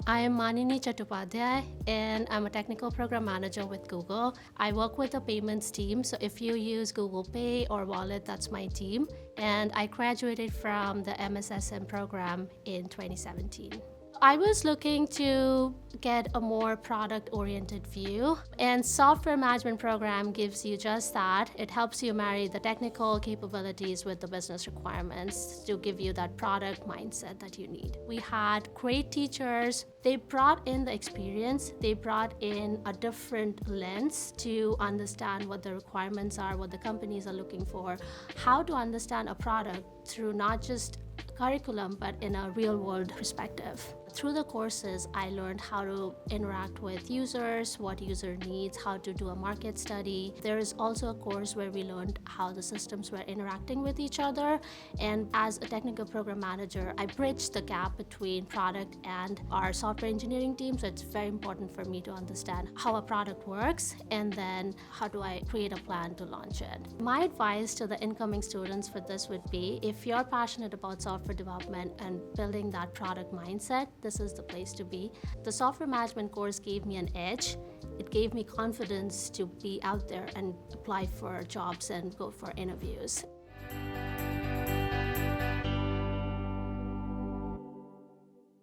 I am Manini Chattopathyay, and I'm a technical program manager with Google. I work with the payments team, so if you use Google Pay or Wallet, that's my team. And I graduated from the MSSM program in 2017. I was looking to get a more product-oriented view, and software management program gives you just that. It helps you marry the technical capabilities with the business requirements to give you that product mindset that you need. We had great teachers. They brought in the experience. They brought in a different lens to understand what the requirements are, what the companies are looking for, how to understand a product through not just curriculum, but in a real-world perspective. Through the courses, I learned how to interact with users, what user needs, how to do a market study. There is also a course where we learned how the systems were interacting with each other. And as a technical program manager, I bridged the gap between product and our software engineering team. So it's very important for me to understand how a product works, and then how do I create a plan to launch it. My advice to the incoming students for this would be, if you're passionate about software development and building that product mindset, this is the place to be. The software management course gave me an edge. It gave me confidence to be out there and apply for jobs and go for interviews.